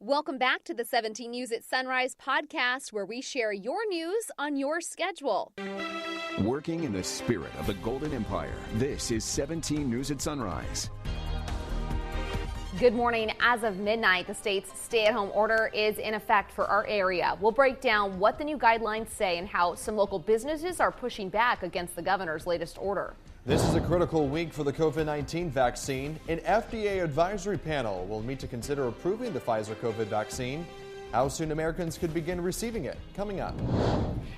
Welcome back to the 17 News at Sunrise podcast, where we share your news on your schedule. Working in the spirit of the Golden Empire, this is 17 News at Sunrise. Good morning. As of midnight, the state's stay-at-home order is in effect for our area. We'll break down what the new guidelines say and how some local businesses are pushing back against the governor's latest order. This is a critical week for the COVID-19 vaccine. An FDA advisory panel will meet to consider approving the Pfizer COVID vaccine. How soon Americans could begin receiving it? Coming up.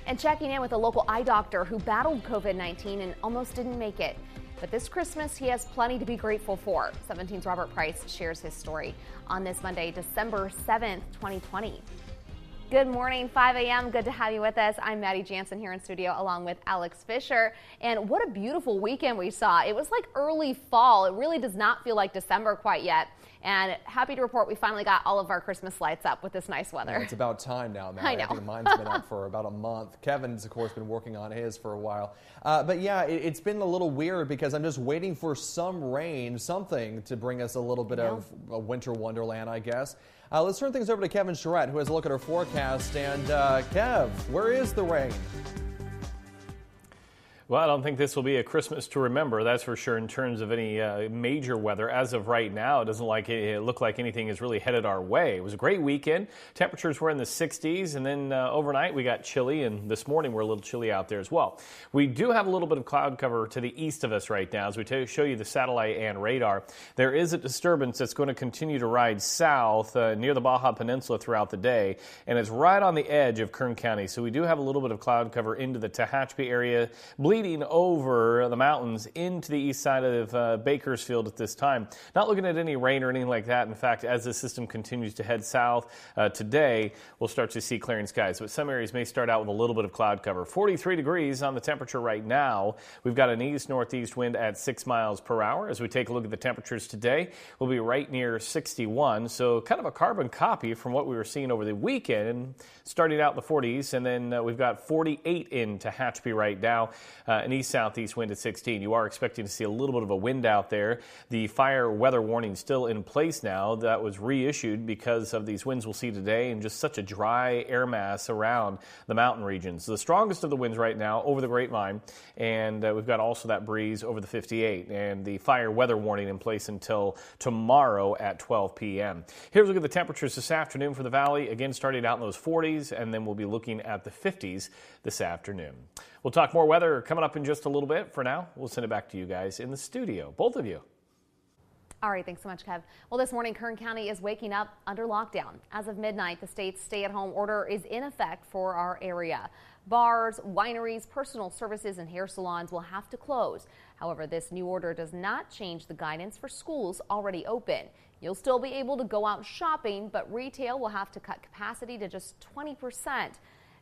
And checking in with a local eye doctor who battled COVID-19 and almost didn't make it. But this Christmas, he has plenty to be grateful for. 17's Robert Price shares his story on this Monday, December 7th, 2020. Good morning, 5 a.m. Good to have you with us. I'm Maddie Jansen here in studio along with Alex Fisher. And what a beautiful weekend we saw. It was like early fall. It really does not feel like December quite yet. And happy to report we finally got all of our Christmas lights up with this nice weather. Yeah, it's about time now, Matt. I know. I think mine's been up for about a month. Kevin's, of course, been working on his for a while. But yeah, it's been a little weird because I'm just waiting for some rain, something to bring us a little bit of a winter wonderland, I guess. Let's turn things over to Kevin Charette, who has a look at our forecast. And Kev, where is the rain? Well, I don't think this will be a Christmas to remember, that's for sure, in terms of any major weather. As of right now, it doesn't look like anything is really headed our way. It was a great weekend. Temperatures were in the 60s, and then overnight we got chilly, and this morning we're a little chilly out there as well. We do have a little bit of cloud cover to the east of us right now. As we show you the satellite and radar, there is a disturbance that's going to continue to ride south near the Baja Peninsula throughout the day, and it's right on the edge of Kern County. So we do have a little bit of cloud cover into the Tehachapi area, bleeding over the mountains into the east side of Bakersfield at this time. Not looking at any rain or anything like that. In fact, as the system continues to head south today, we'll start to see clearing skies. But some areas may start out with a little bit of cloud cover. 43 degrees on the temperature right now. We've got an east-northeast wind at 6 miles per hour. As we take a look at the temperatures today, we'll be right near 61. So kind of a carbon copy from what we were seeing over the weekend, starting out in the 40s. And then we've got 48 in Tehachapi right now. An east-southeast wind at 16. You are expecting to see a little bit of a wind out there. The fire weather warning still in place now. That was reissued because of these winds we'll see today and just such a dry air mass around the mountain regions. The strongest of the winds right now over the Grapevine, and we've got also that breeze over the 58, and the fire weather warning in place until tomorrow at 12 p.m. Here's a look at the temperatures this afternoon for the valley. Again, starting out in those 40s, and then we'll be looking at the 50s this afternoon. We'll talk more weather coming up in just a little bit. For now, we'll send it back to you guys in the studio, both of you. All right, thanks so much, Kev. Well, this morning, Kern County is waking up under lockdown. As of midnight, the state's stay-at-home order is in effect for our area. Bars, wineries, personal services, and hair salons will have to close. However, this new order does not change the guidance for schools already open. You'll still be able to go out shopping, but retail will have to cut capacity to just 20%.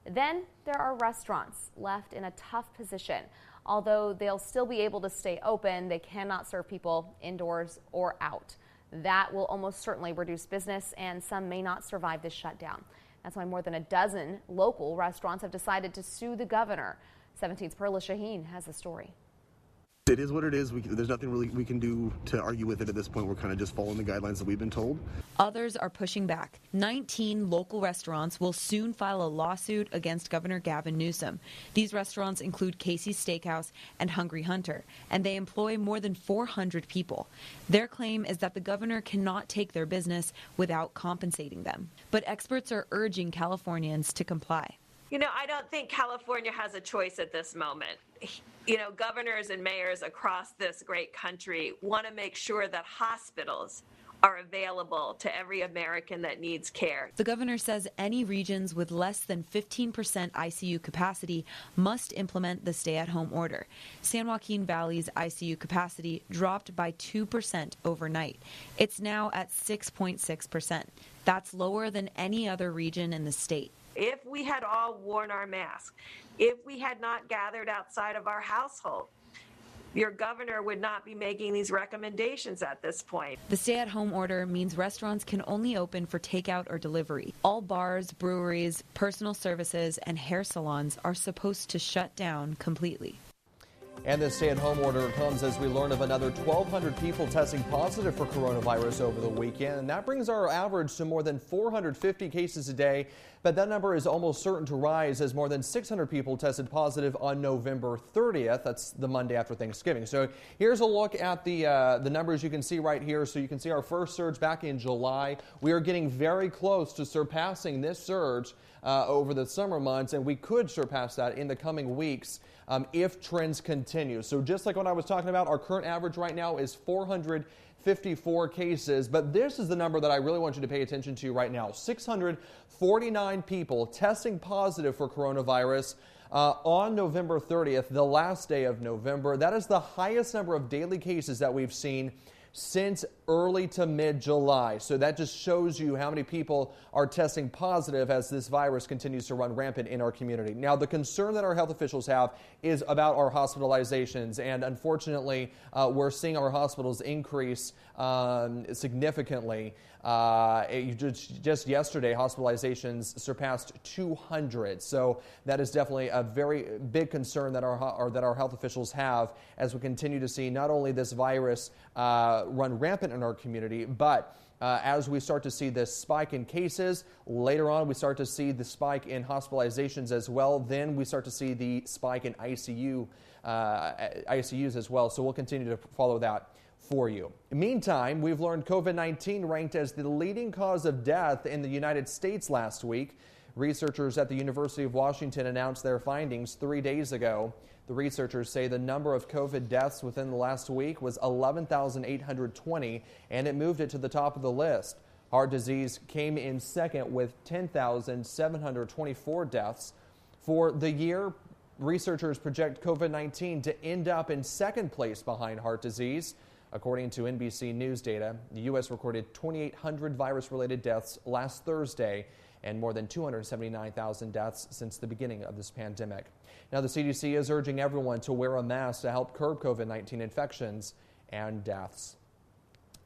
Then there are restaurants left in a tough position. Although they'll still be able to stay open, they cannot serve people indoors or out. That will almost certainly reduce business, and some may not survive this shutdown. That's why more than a dozen local restaurants have decided to sue the governor. 17's Perla Shaheen has the story. It is what it is. There's nothing really we can do to argue with it at this point. We're kind of just following the guidelines that we've been told. Others are pushing back. 19 local restaurants will soon file a lawsuit against Governor Gavin Newsom. These restaurants include Casey's Steakhouse and Hungry Hunter, and they employ more than 400 people. Their claim is that the governor cannot take their business without compensating them. But experts are urging Californians to comply. You know, I don't think California has a choice at this moment. You know, governors and mayors across this great country want to make sure that hospitals are available to every American that needs care. The governor says any regions with less than 15% ICU capacity must implement the stay-at-home order. San Joaquin Valley's ICU capacity dropped by 2% overnight. It's now at 6.6%. That's lower than any other region in the state. If we had all worn our masks, if we had not gathered outside of our household, your governor would not be making these recommendations at this point. The stay-at-home order means restaurants can only open for takeout or delivery. All bars, breweries, personal services, and hair salons are supposed to shut down completely. And the stay-at-home order comes as we learn of another 1,200 people testing positive for coronavirus over the weekend. And that brings our average to more than 450 cases a day. But that number is almost certain to rise as more than 600 people tested positive on November 30th. That's the Monday after Thanksgiving. So here's a look at the numbers you can see right here. So you can see our first surge back in July. We are getting very close to surpassing this surge over the summer months, and we could surpass that in the coming weeks if trends continue. So just like what I was talking about, our current average right now is 454 cases, but this is the number that I really want you to pay attention to right now. 649 people testing positive for coronavirus on November 30th, the last day of November. That is the highest number of daily cases that we've seen since early to mid-July. So that just shows you how many people are testing positive as this virus continues to run rampant in our community. Now, the concern that our health officials have is about our hospitalizations, and unfortunately, we're seeing our hospitals increase significantly. Just yesterday, hospitalizations surpassed 200. So that is definitely a very big concern that our health officials have as we continue to see not only this virus run rampant in our community, but as we start to see this spike in cases, later on we start to see the spike in hospitalizations as well. Then we start to see the spike in ICUs as well. So we'll continue to follow that for you. Meantime, we've learned COVID-19 ranked as the leading cause of death in the United States last week. Researchers at the University of Washington announced their findings 3 days ago. The researchers say the number of COVID deaths within the last week was 11,820, and it moved it to the top of the list. Heart disease came in second with 10,724 deaths. For the year, researchers project COVID-19 to end up in second place behind heart disease. According to NBC News data, the U.S. recorded 2,800 virus-related deaths last Thursday and more than 279,000 deaths since the beginning of this pandemic. Now, the CDC is urging everyone to wear a mask to help curb COVID-19 infections and deaths.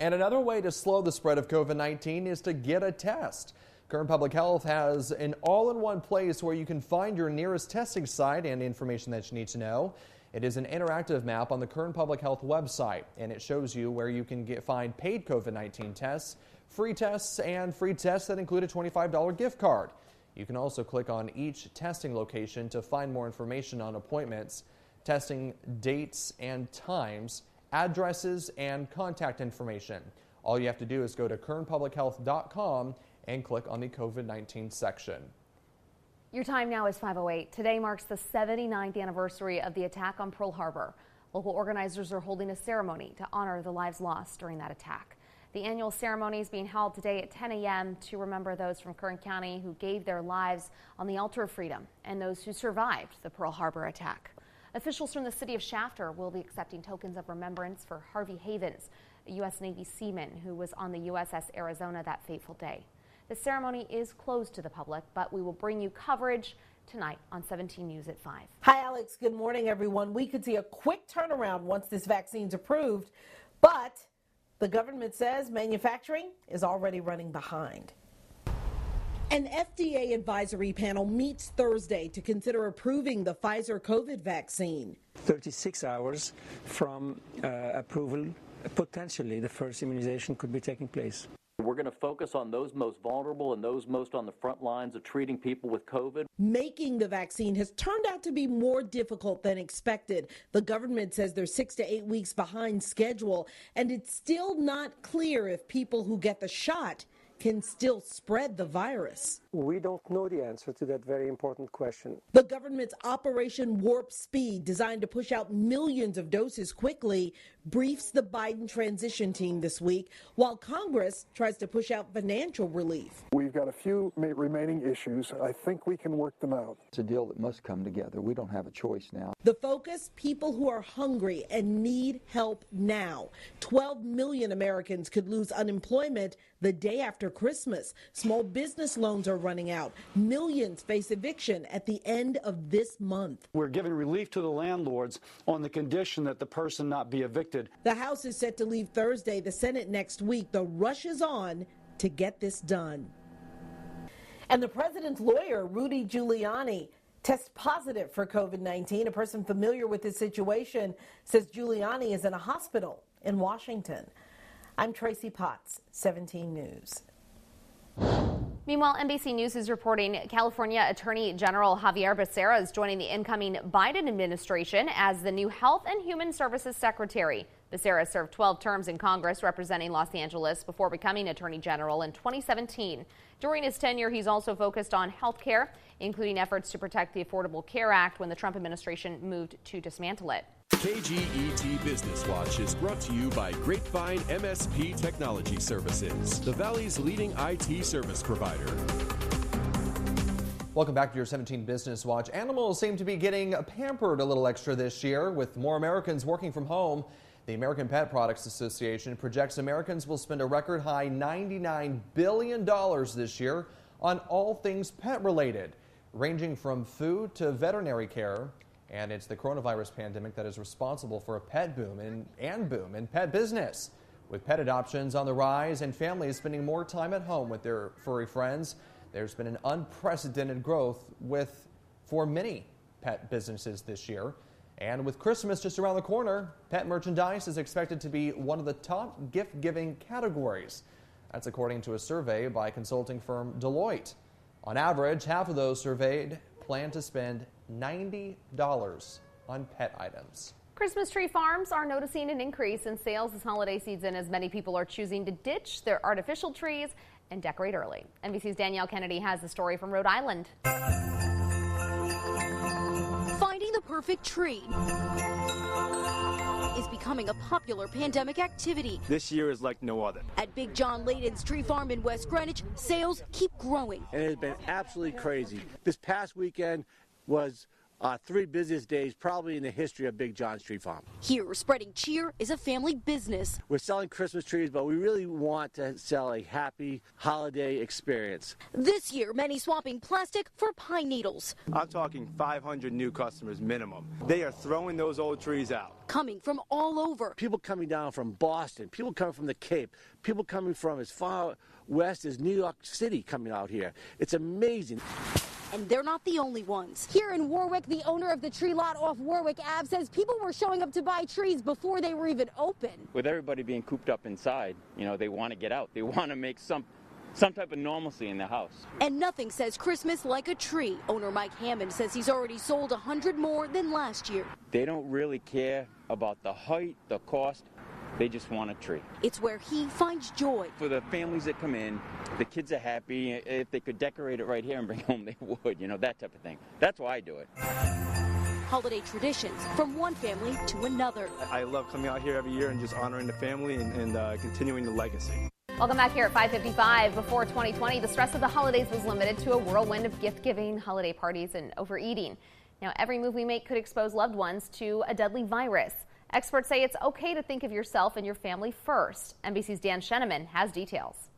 And another way to slow the spread of COVID-19 is to get a test. Kern Public Health has an all-in-one place where you can find your nearest testing site and information that you need to know. It is an interactive map on the Kern Public Health website, and it shows you where you can find paid COVID-19 tests, free tests, and free tests that include a $25 gift card. You can also click on each testing location to find more information on appointments, testing dates and times, addresses, and contact information. All you have to do is go to kernpublichealth.com and click on the COVID-19 section. Your time now is 5:08. Today marks the 79th anniversary of the attack on Pearl Harbor. Local organizers are holding a ceremony to honor the lives lost during that attack. The annual ceremony is being held today at 10 a.m. to remember those from Kern County who gave their lives on the altar of freedom and those who survived the Pearl Harbor attack. Officials from the city of Shafter will be accepting tokens of remembrance for Harvey Havens, a U.S. Navy seaman who was on the USS Arizona that fateful day. The ceremony is closed to the public, but we will bring you coverage tonight on 17 News at 5. Hi, Alex. Good morning, everyone. We could see a quick turnaround once this vaccine's approved, but the government says manufacturing is already running behind. An FDA advisory panel meets Thursday to consider approving the Pfizer COVID vaccine. 36 hours from approval, potentially the first immunization could be taking place. We're going to focus on those most vulnerable and those most on the front lines of treating people with COVID. Making the vaccine has turned out to be more difficult than expected. The government says they're 6 to 8 weeks behind schedule, and it's still not clear if people who get the shot can still spread the virus. We don't know the answer to that very important question. The government's Operation Warp Speed, designed to push out millions of doses quickly, briefs the Biden transition team this week, while Congress tries to push out financial relief. We've got a few remaining issues. I think we can work them out. It's a deal that must come together. We don't have a choice now. The focus, people who are hungry and need help now. 12 million Americans could lose unemployment the day after Christmas. Small business loans are running out. Millions face eviction at the end of this month. We're giving relief to the landlords on the condition that the person not be evicted. The House is set to leave Thursday, the Senate next week. The rush is on to get this done. And the president's lawyer, Rudy Giuliani, test positive for COVID-19. A person familiar with this situation says Giuliani is in a hospital in Washington. I'm Tracy Potts, 17 News. Meanwhile, NBC News is reporting California Attorney General Javier Becerra is joining the incoming Biden administration as the new Health and Human Services Secretary. Becerra served 12 terms in Congress representing Los Angeles before becoming Attorney General in 2017. During his tenure, he's also focused on health care, including efforts to protect the Affordable Care Act when the Trump administration moved to dismantle it. KGET Business Watch is brought to you by Grapevine MSP Technology Services, the Valley's leading IT service provider. Welcome back to your 17 Business Watch. Animals seem to be getting pampered a little extra this year with more Americans working from home. The American Pet Products Association projects Americans will spend a record high $99 billion this year on all things pet related, ranging from food to veterinary care. And it's the coronavirus pandemic that is responsible for a pet boom in pet business. With pet adoptions on the rise and families spending more time at home with their furry friends, there's been an unprecedented growth for many pet businesses this year. And with Christmas just around the corner, pet merchandise is expected to be one of the top gift-giving categories. That's according to a survey by consulting firm Deloitte. On average, half of those surveyed plan to spend $90 on pet items. Christmas tree farms are noticing an increase in sales this holiday season as many people are choosing to ditch their artificial trees and decorate early. NBC's Danielle Kennedy has the story from Rhode Island. Finding the perfect tree is becoming a popular pandemic activity. This year is like no other. At Big John Layden's tree farm in West Greenwich, sales keep growing. And it has been absolutely crazy. This past weekend was 3 busiest days probably in the history of Big John's Tree Farm. Here, spreading cheer is a family business. We're selling Christmas trees, but we really want to sell a happy holiday experience. This year, many swapping plastic for pine needles. I'm talking 500 new customers minimum. They are throwing those old trees out. Coming from all over. People coming down from Boston, people coming from the Cape, people coming from as far west as New York City coming out here. It's amazing. And they're not the only ones. Here in Warwick, the owner of the tree lot off Warwick Ave says people were showing up to buy trees before they were even open. With everybody being cooped up inside, they want to get out. They want to make some type of normalcy in the house. And nothing says Christmas like a tree. Owner Mike Hammond says he's already sold 100 more than last year. They don't really care about the height, the cost. They just want a tree. It's where he finds joy. For the families that come in, the kids are happy. If they could decorate it right here and bring it home, they would, that type of thing. That's why I do it. Holiday traditions from one family to another. I love coming out here every year and just honoring the family and continuing the legacy. Welcome back here at 5:55. Before 2020, the stress of the holidays was limited to a whirlwind of gift-giving, holiday parties, and overeating. Now, every move we make could expose loved ones to a deadly virus. Experts say it's okay to think of yourself and your family first. NBC's Dan Sheneman has details.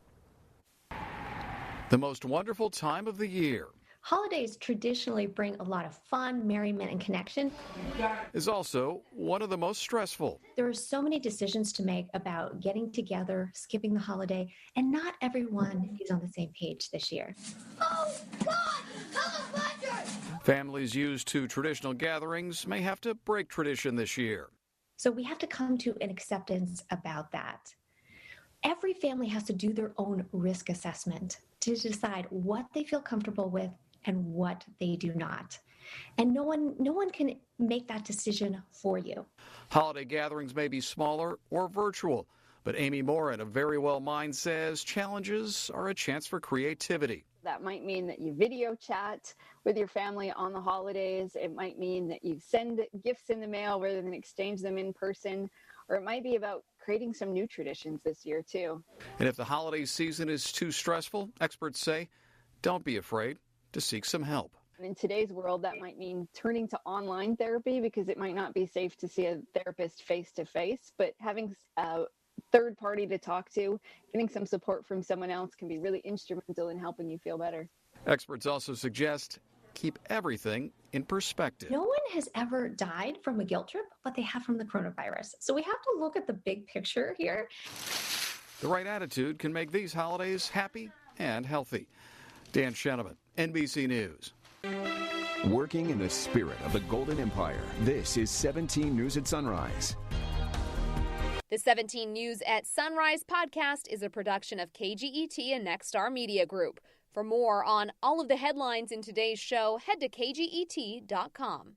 The most wonderful time of the year. Holidays traditionally bring a lot of fun, merriment, and connection. Is also one of the most stressful. There are so many decisions to make about getting together, skipping the holiday, and not everyone is on the same page this year. Oh, God! Families used to traditional gatherings may have to break tradition this year. So we have to come to an acceptance about that. Every family has to do their own risk assessment to decide what they feel comfortable with and what they do not. And no one can make that decision for you. Holiday gatherings may be smaller or virtual, but Amy Morin of Very Well Mind says challenges are a chance for creativity. That might mean that you video chat with your family on the holidays. It might mean that you send gifts in the mail rather than exchange them in person. Or it might be about creating some new traditions this year, too. And if the holiday season is too stressful, experts say, don't be afraid to seek some help. In today's world, that might mean turning to online therapy because it might not be safe to see a therapist face-to-face, but having a third party to talk to, getting some support from someone else can be really instrumental in helping you feel better. Experts also suggest keep everything in perspective. No one has ever died from a guilt trip, but they have from the coronavirus. So we have to look at the big picture here. The right attitude can make these holidays happy and healthy. Dan Sheneman, NBC News. Working in the spirit of the Golden Empire, this is 17 News at Sunrise. The 17 News at Sunrise podcast is a production of KGET and Nexstar Media Group. For more on all of the headlines in today's show, head to kget.com.